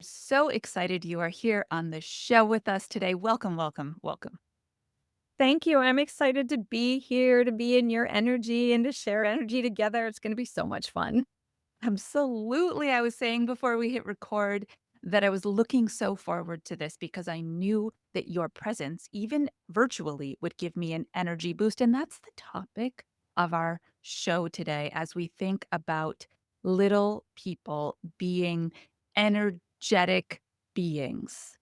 So excited you are here on the show with us today. Welcome, welcome, welcome. Thank you. I'm excited to be here, to be in your energy and to share energy together. It's going to be so much fun. Absolutely. I was saying before we hit record that I was looking so forward to this because I knew that your presence, even virtually, would give me an energy boost. And that's the topic of our show today as we think about little people being energetic beings.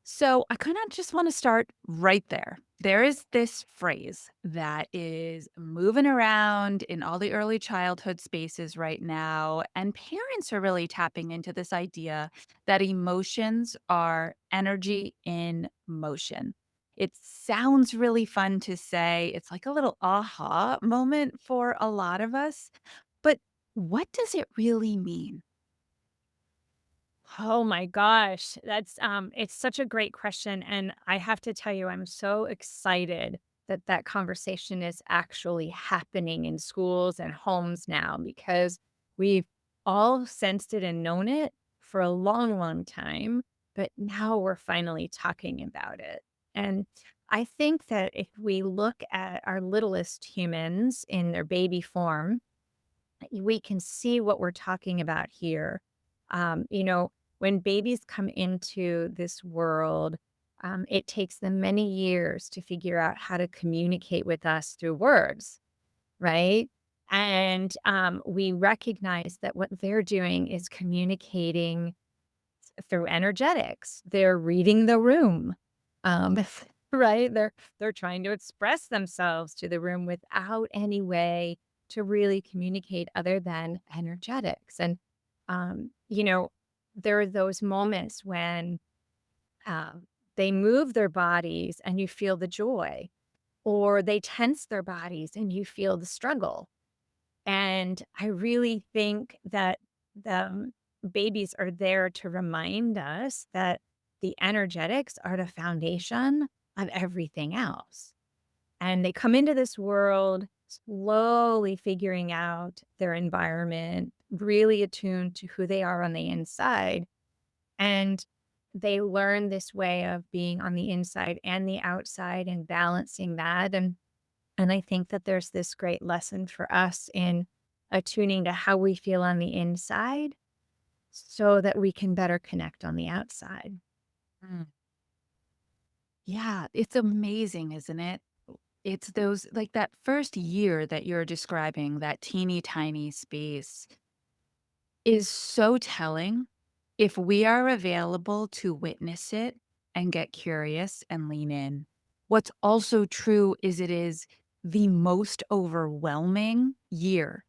So I kind of just want to start right there. There is this phrase that is moving around in all the early childhood spaces right now. And parents are really tapping into this idea that emotions are energy in motion. It sounds really fun to say. It's like a little aha moment for a lot of us. But what does it really mean? Oh my gosh. It's such a great question. And I have to tell you, I'm so excited that that conversation is actually happening in schools and homes now because we've all sensed it and known it for a long, long time. But now we're finally talking about it. And I think that if we look at our littlest humans in their baby form, we can see what we're talking about here. When babies come into this world, it takes them many years to figure out how to communicate with us through words, right? And we recognize that what they're doing is communicating through energetics. They're reading the room, right? They're trying to express themselves to the room without any way to really communicate other than energetics. And um, you know, there are those moments when they move their bodies and you feel the joy, or they tense their bodies and you feel the struggle. And I really think that the babies are there to remind us that the energetics are the foundation of everything else. And they come into this world slowly figuring out their environment, really attuned to who they are on the inside. And they learn this way of being on the inside and the outside and balancing that. And I think that there's this great lesson for us in attuning to how we feel on the inside so that we can better connect on the outside. Yeah, it's amazing, isn't it? It's those like that first year that you're describing, that teeny tiny space is so telling if we are available to witness it and get curious and lean in. What's also true is it is the most overwhelming year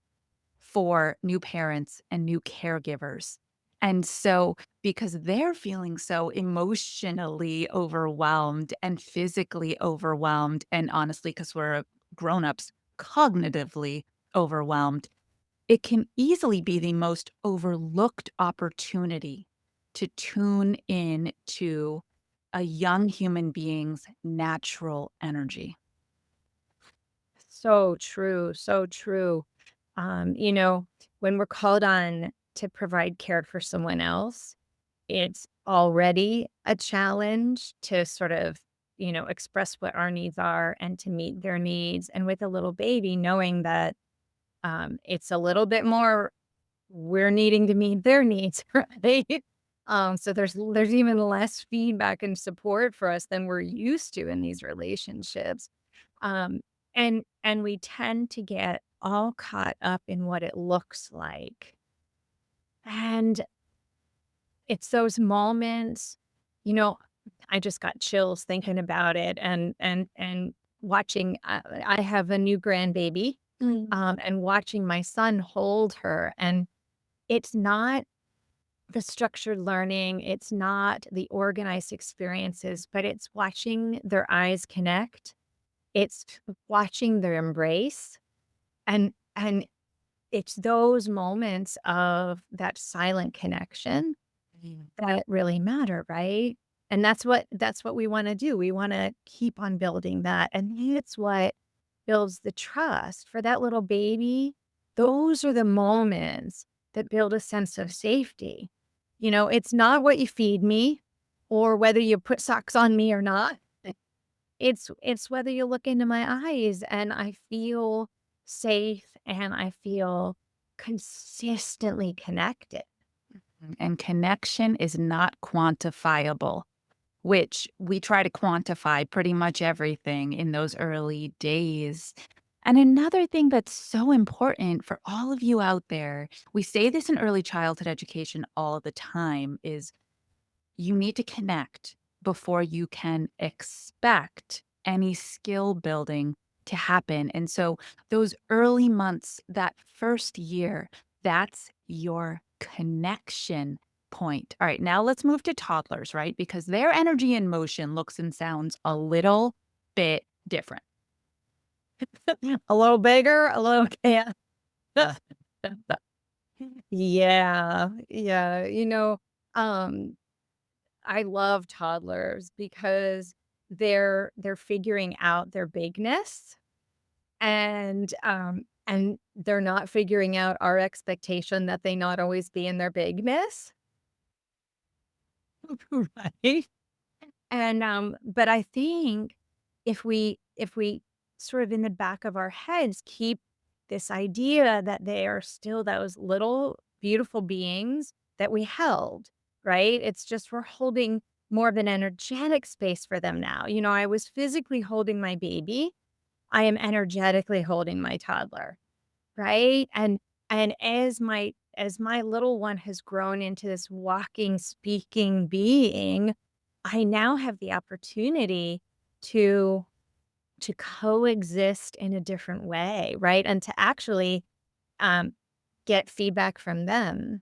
for new parents and new caregivers. And so, because they're feeling so emotionally overwhelmed and physically overwhelmed, and honestly, because we're grown-ups, cognitively overwhelmed, it can easily be the most overlooked opportunity to tune in to a young human being's natural energy. So true. So true. You know, when we're called on to provide care for someone else, it's already a challenge to sort of, express what our needs are and to meet their needs. And with a little baby, knowing that it's a little bit more, we're needing to meet their needs, right? So there's even less feedback and support for us than we're used to in these relationships. Um, and we tend to get all caught up in what it looks like. And it's those moments, you know, I just got chills thinking about it and watching. I have a new grandbaby, and watching my son hold her, and it's not the structured learning, it's not the organized experiences, but it's watching their eyes connect. It's watching their embrace, and it's those moments of that silent connection that really matter, right? And that's what we wanna do. We wanna keep on building that, and it's what builds the trust for that little baby. Those are the moments that build a sense of safety. It's not what you feed me or whether you put socks on me or not. It's whether you look into my eyes and I feel safe and I feel consistently connected. And connection is not quantifiable, which we try to quantify pretty much everything in those early days. And another thing that's so important for all of you out there, we say this in early childhood education all the time, is you need to connect before you can expect any skill building to happen. And so, those early months, that first year, that's your connection point. All right, now let's move to toddlers, right? Because their energy and motion looks and sounds a little bit different. A little bigger, a little yeah. Yeah, yeah, um, I love toddlers because they're figuring out their bigness and they're not figuring out our expectation that they not always be in their bigness. Right? But I think if we sort of in the back of our heads keep this idea that they are still those little beautiful beings that we held, right? It's just we're holding more of an energetic space for them now. I was physically holding my baby. I am energetically holding my toddler, right? And as my little one has grown into this walking, speaking being, I now have the opportunity to to coexist in a different way, right? And to actually um, get feedback from them.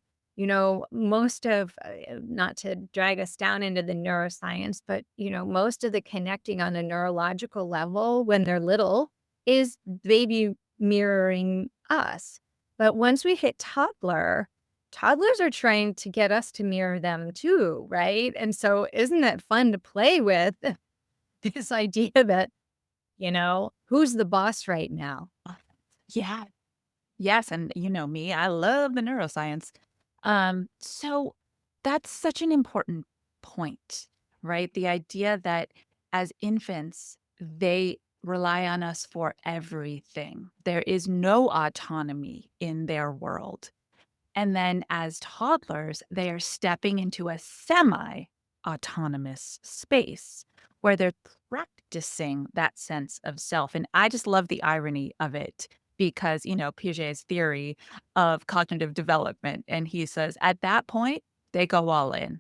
Most of, not to drag us down into the neuroscience, but, most of the connecting on a neurological level when they're little is baby mirroring us. But once we hit toddler, toddlers are trying to get us to mirror them too, right? And so isn't that fun to play with this idea that, who's the boss right now? Yeah. Yes, and you know me, I love the neuroscience. So that's such an important point, right? The idea that as infants, they rely on us for everything. There is no autonomy in their world. And then as toddlers, they are stepping into a semi autonomous space where they're practicing that sense of self. And I just love the irony of it because, Piaget's theory of cognitive development. And he says at that point, they go all in.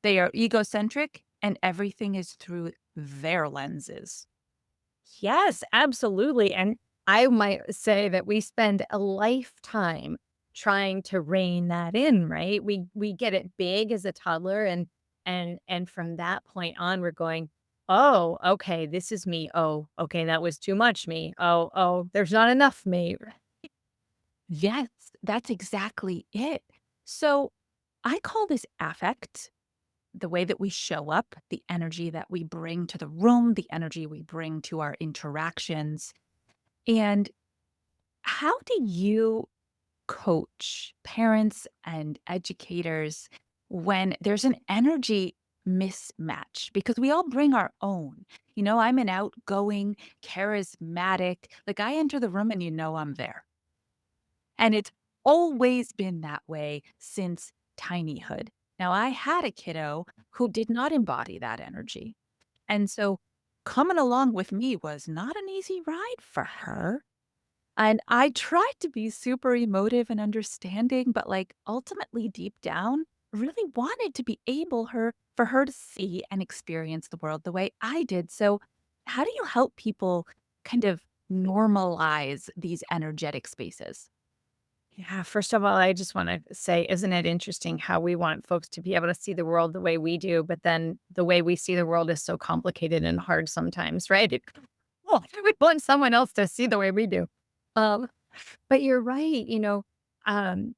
They are egocentric and everything is through their lenses. Yes, absolutely, and I might say that we spend a lifetime trying to rein that in, right? We get it big as a toddler and from that point on, we're going, "Oh, okay, this is me. Oh, okay, that was too much me. Oh, oh, there's not enough me." Yes, that's exactly it. So I call this affect, the way that we show up, the energy that we bring to the room, the energy we bring to our interactions. And how do you coach parents and educators when there's an energy mismatch? Because we all bring our own. I'm an outgoing, charismatic, like I enter the room and I'm there. And it's always been that way since tinyhood. Now, I had a kiddo who did not embody that energy. And so coming along with me was not an easy ride for her. And I tried to be super emotive and understanding, but like ultimately deep down, really wanted to be able for her to see and experience the world the way I did. So how do you help people kind of normalize these energetic spaces? Yeah, first of all, I just wanna say, isn't it interesting how we want folks to be able to see the world the way we do, but then the way we see the world is so complicated and hard sometimes, right? Oh, we want someone else to see the way we do. Um, but you're right, um,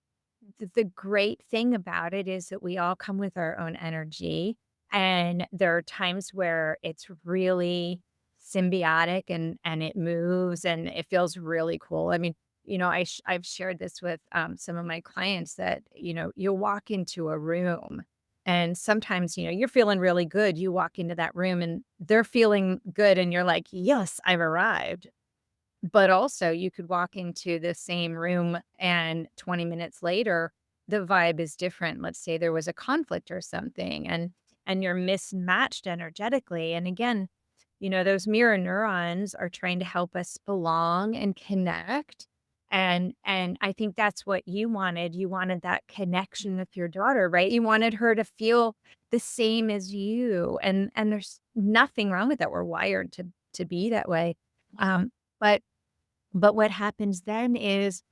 the great thing about it is that we all come with our own energy, and there are times where it's really symbiotic and it moves and it feels really cool. I mean, I've shared this with, some of my clients that, you'll walk into a room and sometimes, you're feeling really good. You walk into that room and they're feeling good and you're like, "Yes, I've arrived." But also you could walk into the same room and 20 minutes later, the vibe is different. Let's say there was a conflict or something and you're mismatched energetically. And again, those mirror neurons are trying to help us belong and connect. And I think that's what you wanted. You wanted that connection with your daughter, right? You wanted her to feel the same as you. And there's nothing wrong with that. We're wired to be that way. Um, but but what happens then is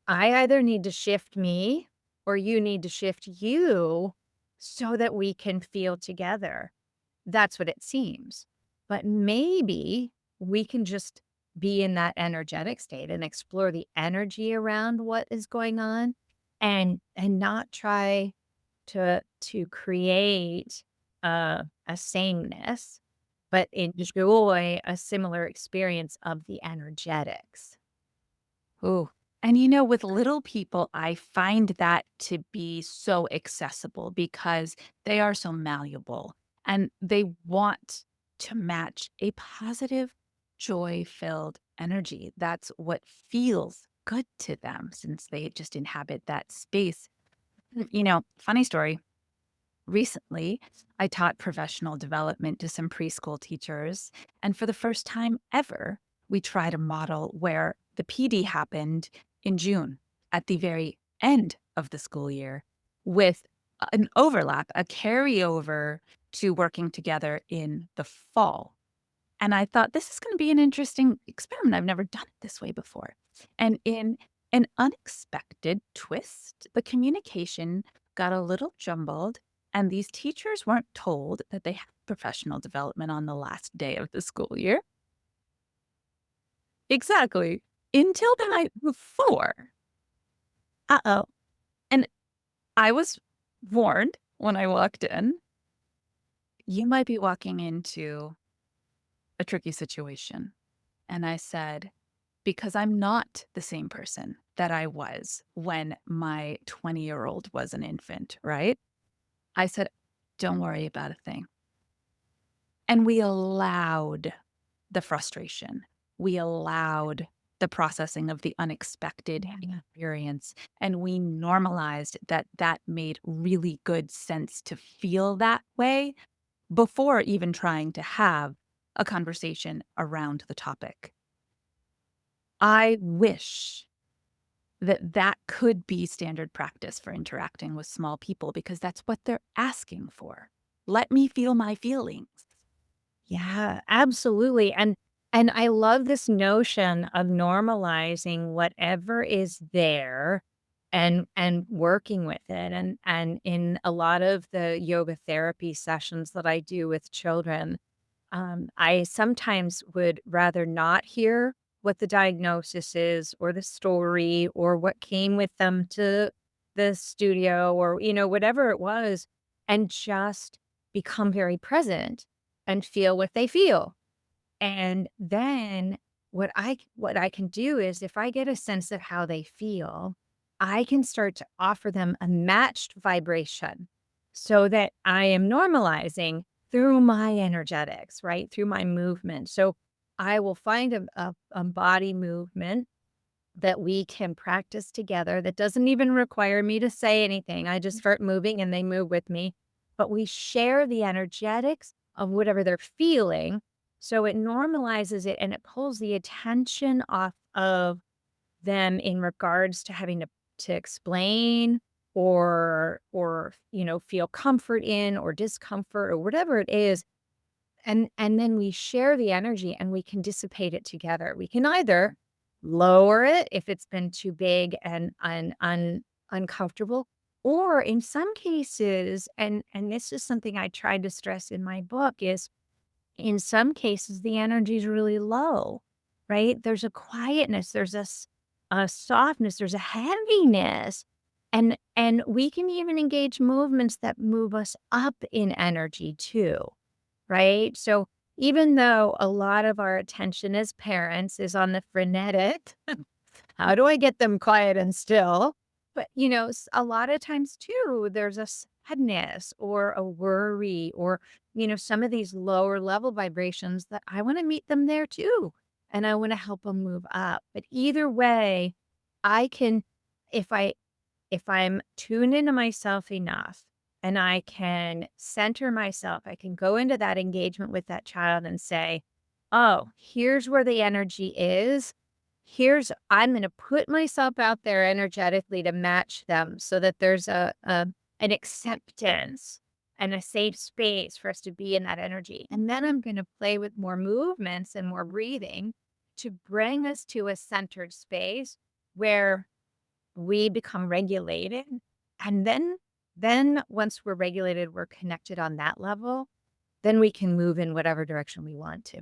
I either need to shift me or you need to shift you so that we can feel together. That's what it seems. But maybe we can just be in that energetic state and explore the energy around what is going on and not try to create a sameness, but enjoy a similar experience of the energetics. Ooh. And with little people, I find that to be so accessible because they are so malleable and they want to match a positive, joy filled energy. That's what feels good to them since they just inhabit that space. Funny story. Recently, I taught professional development to some preschool teachers. And for the first time ever, we tried a model where the PD happened in June at the very end of the school year with an overlap, a carryover to working together in the fall. And I thought, this is going to be an interesting experiment. I've never done it this way before. And in an unexpected twist, the communication got a little jumbled, and these teachers weren't told that they had professional development on the last day of the school year. Exactly. Until the night before. Uh-oh. And I was warned when I walked in, you might be walking into a tricky situation. And I said, because I'm not the same person that I was when my 20-year-old was an infant, right? I said, don't worry about a thing. And we allowed the frustration. We allowed the processing of the unexpected experience. And we normalized that that made really good sense to feel that way before even trying to have a conversation around the topic. I wish that that could be standard practice for interacting with small people because that's what they're asking for. Let me feel my feelings. Yeah, absolutely, and I love this notion of normalizing whatever is there and working with it, and in a lot of the yoga therapy sessions that I do with children, I sometimes would rather not hear what the diagnosis is or the story or what came with them to the studio or, whatever it was, and just become very present and feel what they feel. And then what I can do is if I get a sense of how they feel, I can start to offer them a matched vibration so that I am normalizing through my energetics, right? Through my movement. So I will find a body movement that we can practice together that doesn't even require me to say anything. I just start moving and they move with me. But we share the energetics of whatever they're feeling. So it normalizes it and it pulls the attention off of them in regards to having to explain or feel comfort in or discomfort or whatever it is. And then we share the energy and we can dissipate it together. We can either lower it if it's been too big and uncomfortable, or in some cases, and this is something I tried to stress in my book, is in some cases the energy is really low, right? There's a quietness, a softness, there's a heaviness. And we can even engage movements that move us up in energy too. Right? So even though a lot of our attention as parents is on the frenetic, How do I get them quiet and still? But, a lot of times too, there's a sadness or a worry or, some of these lower level vibrations that I want to meet them there too. And I want to help them move up. But either way, I can, if I'm tuned into myself enough and I can center myself, I can go into that engagement with that child and say, oh, here's where the energy is. I'm going to put myself out there energetically to match them so that there's an acceptance and a safe space for us to be in that energy. And then I'm going to play with more movements and more breathing to bring us to a centered space where we become regulated, and then once we're regulated, we're connected on that level, then we can move in whatever direction we want to.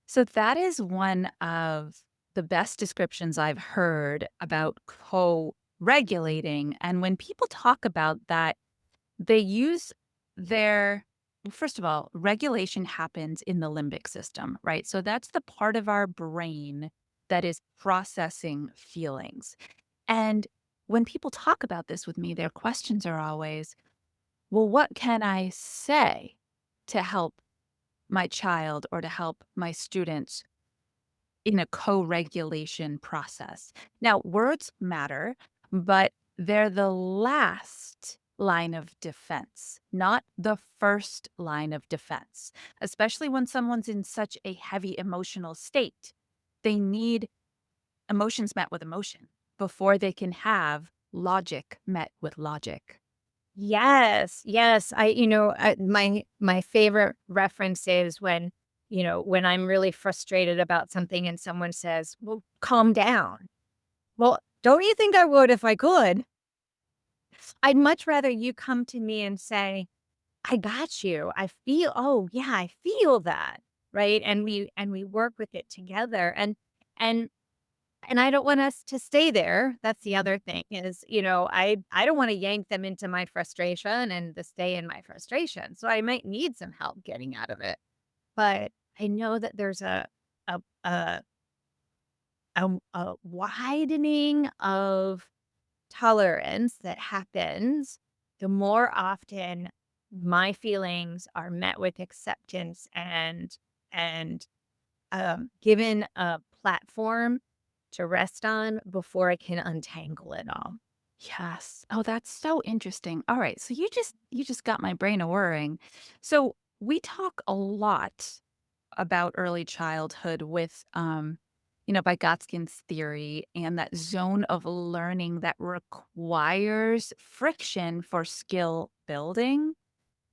So that is one of the best descriptions I've heard about co-regulating. And when people talk about that, they use their well, first of all, regulation happens in the limbic system, right? So that's the part of our brain that is processing feelings. And when people talk about this with me, their questions are always, well, what can I say to help my child or to help my students in a co-regulation process? Now, words matter, but they're the last line of defense, not the first line of defense, especially when someone's in such a heavy emotional state. They need emotions met with emotion before they can have logic met with logic. Yes, yes, my favorite reference is when I'm really frustrated about something and someone says, "Well, calm down." Well, don't you think I would if I could? I'd much rather you come to me and say, I got you. Oh yeah, I feel that. Right. And we work with it together. And and I don't want us to stay there. That's the other thing is, I don't want to yank them into my frustration and to stay in my frustration. So I might need some help getting out of it. But I know that there's a a a widening of tolerance that happens, the more often my feelings are met with acceptance and given a platform to rest on before I can untangle it all. Yes. Oh, that's so interesting. All right. So you just got my brain a whirring. So we talk a lot about early childhood with Vygotsky's theory and that zone of learning that requires friction for skill building.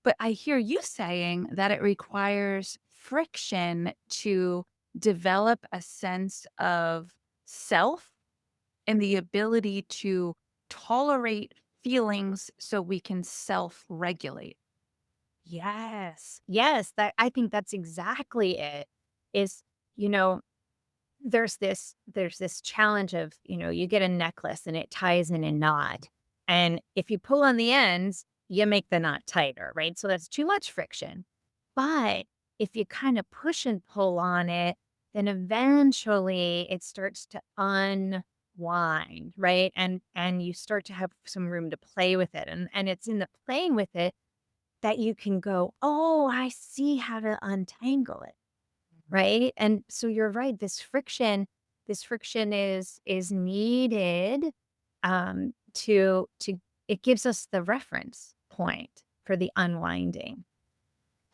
But I hear you saying that it requires friction to develop a sense of self and the ability to tolerate feelings so we can self-regulate. Yes. Yes, that I think that's exactly it. Is, you know, there's this challenge of, you get a necklace and it ties in a knot. And if you pull on the ends, you make the knot tighter, right? So that's too much friction. But if you kind of push and pull on it, then eventually it starts to unwind, right? And you start to have some room to play with it. And it's in the playing with it that you can go, "Oh, I see how to untangle it." Right? And so you're right, this friction is needed, to it gives us the reference point for the unwinding.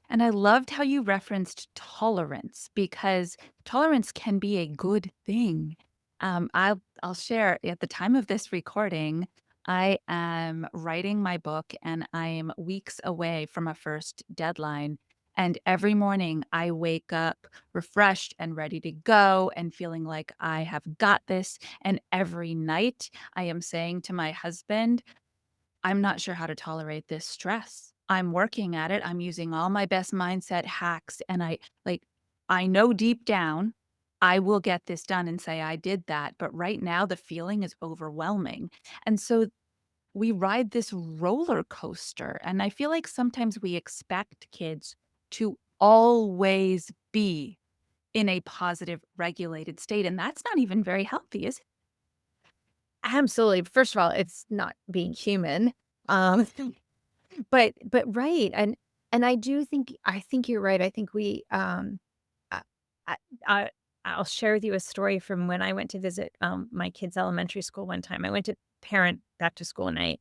And I loved how you referenced tolerance because tolerance can be a good thing. I'll share at the time of this recording, I am writing my book and I'm weeks away from a first deadline. And every morning I wake up refreshed and ready to go and feeling like I have got this. And every night I am saying to my husband, I'm not sure how to tolerate this stress. I'm working at it. I'm using all my best mindset hacks. And I know deep down I will get this done and say I did that. But right now, the feeling is overwhelming. And so we ride this roller coaster. And I feel like sometimes we expect kids to always be in a positive, regulated state. And that's not even very healthy, is it? Absolutely. First of all, it's not being human. Um, but right, and I think you're right. I think I I I I'll share with you a story from when I went to visit, my kids' elementary school one time. I went to parent back to school night,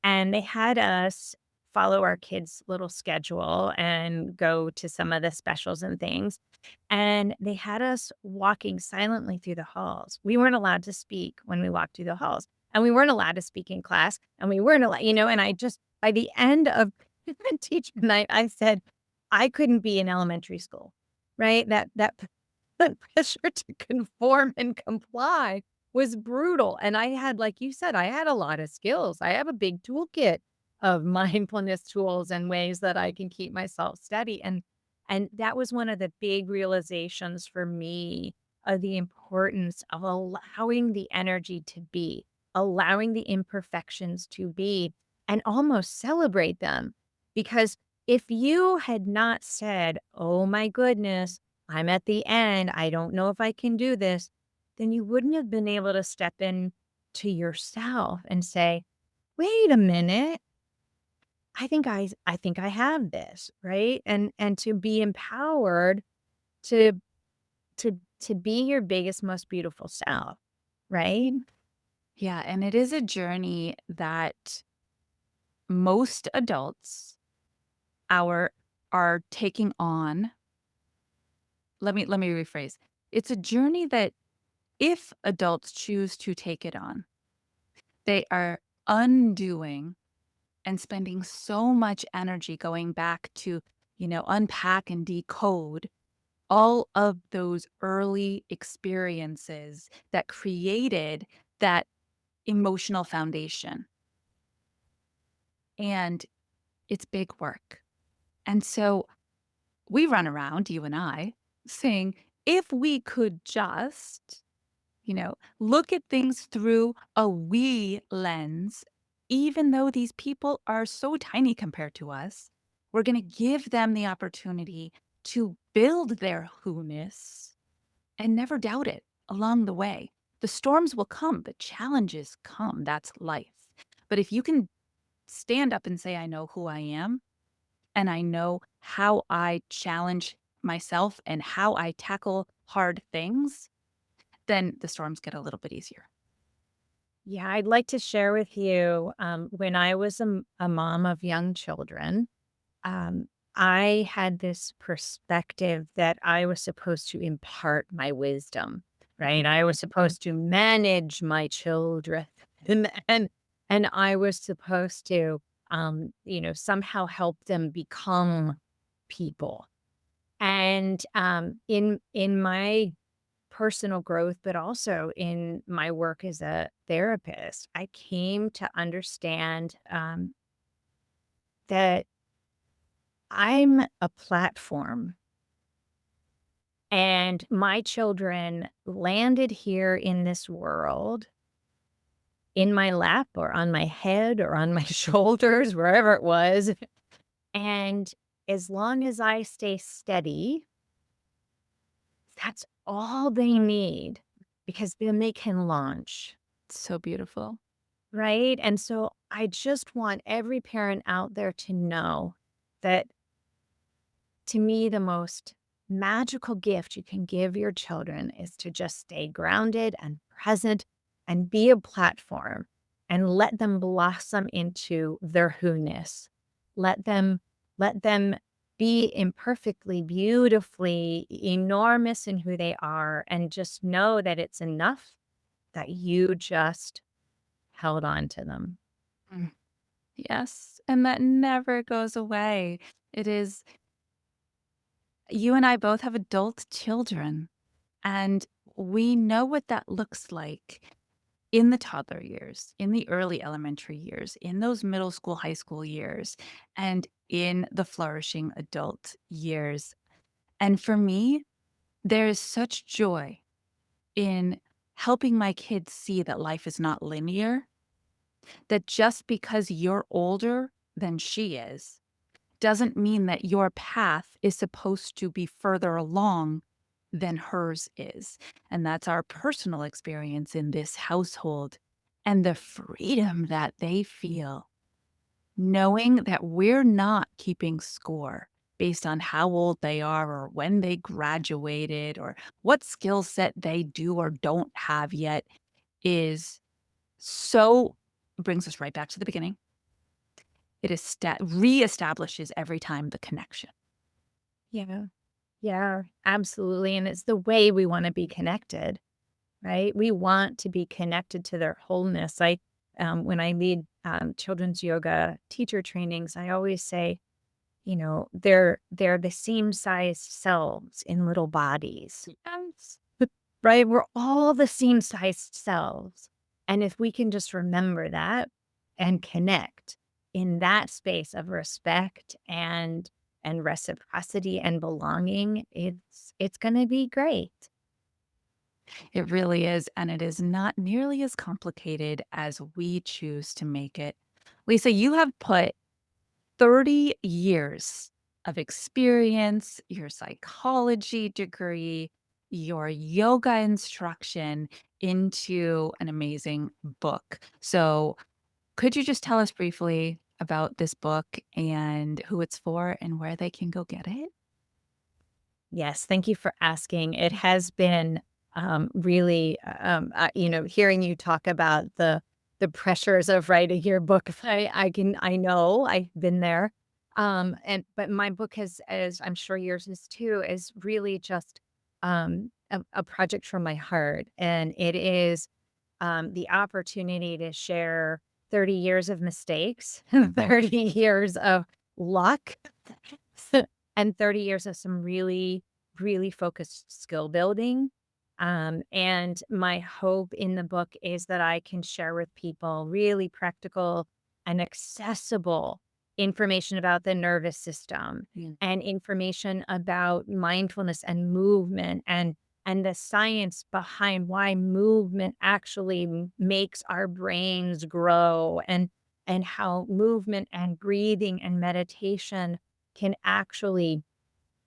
and they had us follow our kids' little schedule and go to some of the specials and things, and they had us walking silently through the halls. We weren't allowed to speak when we walked through the halls, and we weren't allowed to speak in class, and we weren't allowed, and I just by the end of teacher night, I said, "I couldn't be in elementary school," right? That pressure to conform and comply was brutal, and I had, like you said, I had a lot of skills. I have a big toolkit of mindfulness tools and ways that I can keep myself steady, and that was one of the big realizations for me of the importance of allowing the energy to be, allowing the imperfections to be, and almost celebrate them. Because if you had not said, "Oh my goodness, I'm at the end, I don't know if I can do this," then you wouldn't have been able to step in to yourself and say, "Wait a minute, I think I have this," right? And to be empowered to to be your biggest, most beautiful self, right? Yeah, and it is a journey that most adults our are taking on. Let me rephrase. It's a journey that if adults choose to take it on, they are undoing and spending so much energy going back to, unpack and decode all of those early experiences that created that emotional foundation. And it's big work. And so we run around, you and I, saying, if we could just, look at things through a we lens, even though these people are so tiny compared to us, we're going to give them the opportunity to build their who-ness and never doubt it along the way. The storms will come, the challenges come. That's life. But if you can stand up and say, I know who I am, and I know how I challenge myself and how I tackle hard things, then the storms get a little bit easier. Yeah, I'd like to share with you, when I was a mom of young children, um, I had this perspective that I was supposed to impart my wisdom, right? I was supposed to manage my children and and I was supposed to, somehow help them become people. And in my personal growth, but also in my work as a therapist, I came to understand that I'm a platform and my children landed here in this world in my lap or on my head or on my shoulders, wherever it was. And as long as I stay steady, that's all they need because then they can launch. So beautiful. Right? And so I just want every parent out there to know that to me, the most magical gift you can give your children is to just stay grounded and present and be a platform and let them blossom into their who-ness. Let them be imperfectly, beautifully enormous in who they are and just know that it's enough that you just held on to them. Mm. Yes, and that never goes away. It is you and I both have adult children, and we know what that looks like in the toddler years, in the early elementary years, in those middle school, high school years, and in the flourishing adult years. And for me, there is such joy in helping my kids see that life is not linear, that just because you're older than she is doesn't mean that your path is supposed to be further along than hers is. And that's our personal experience in this household. and the freedom that they feel knowing that we're not keeping score based on how old they are or when they graduated or what skill set they do or don't have yet is so brings us right back to the beginning. It is reestablishes every time the connection. Yeah. Yeah, absolutely, and it's the way we wanna be connected, right? We want to be connected to their wholeness. When I lead, children's yoga teacher trainings, I always say, they're the same sized cells in little bodies. Yes. Right? We're all the same sized cells. And if we can just remember that and connect in that space of respect and reciprocity and belonging, it's going to be great. It really is, and it is not nearly as complicated as we choose to make it. Lisa, you have put 30 years of experience, your psychology degree, your yoga instruction into an amazing book. So, could you just tell us briefly about this book and who it's for and where they can go get it? Yes, thank you for asking. It has been really, hearing you talk about the pressures of writing your book. I know I've been there, and but my book has, as I'm sure yours is too, is really just a project from my heart, and it is the opportunity to share 30 years of mistakes, 30 years of luck, and 30 years of some really, really focused skill building. And my hope in the book is that I can share with people really practical and accessible information about the nervous system Mm. and information about mindfulness and movement and the science behind why movement actually makes our brains grow and how movement and breathing and meditation can actually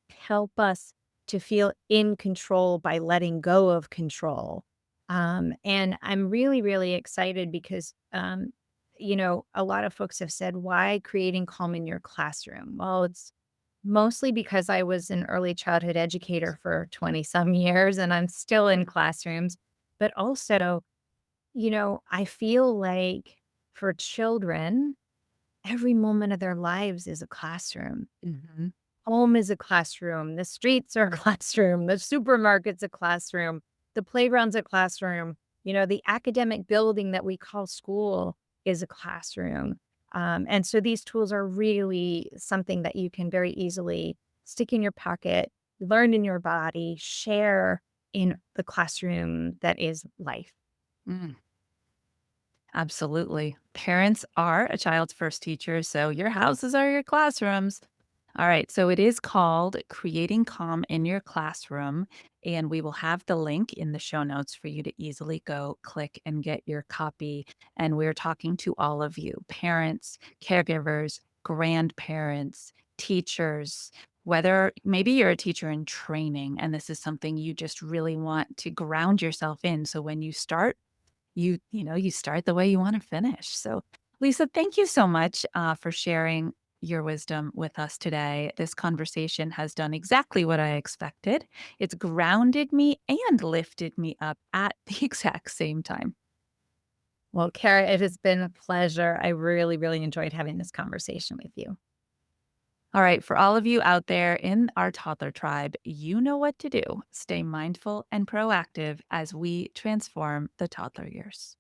help us to feel in control by letting go of control. And I'm really, really excited because, a lot of folks have said, why creating calm in your classroom? Well, it's mostly because I was an early childhood educator for 20 some years and I'm still in classrooms. But also, I feel like for children, every moment of their lives is a classroom. Mhm. Home is a classroom, the streets are a classroom, the supermarket's a classroom, the playground's a classroom, the academic building that we call school is a classroom. And so these tools are really something that you can very easily stick in your pocket, learn in your body, share in the classroom that is life. Mm. Absolutely. Parents are a child's first teacher, so your houses are your classrooms. All right, so it is called Creating Calm in Your Classroom, and we will have the link in the show notes for you to easily go click and get your copy. And we're talking to all of you parents, caregivers, grandparents, teachers, whether maybe you're a teacher in training and this is something you just really want to ground yourself in. So when you start, you start the way you wanna finish. So, Lisa, thank you so much, for sharing your wisdom with us today. This conversation has done exactly what I expected. It's grounded me and lifted me up at the exact same time. Well, Kara, it has been a pleasure. I really, really enjoyed having this conversation with you. All right, for all of you out there in our toddler tribe, you know what to do. Stay mindful and proactive as we transform the toddler years.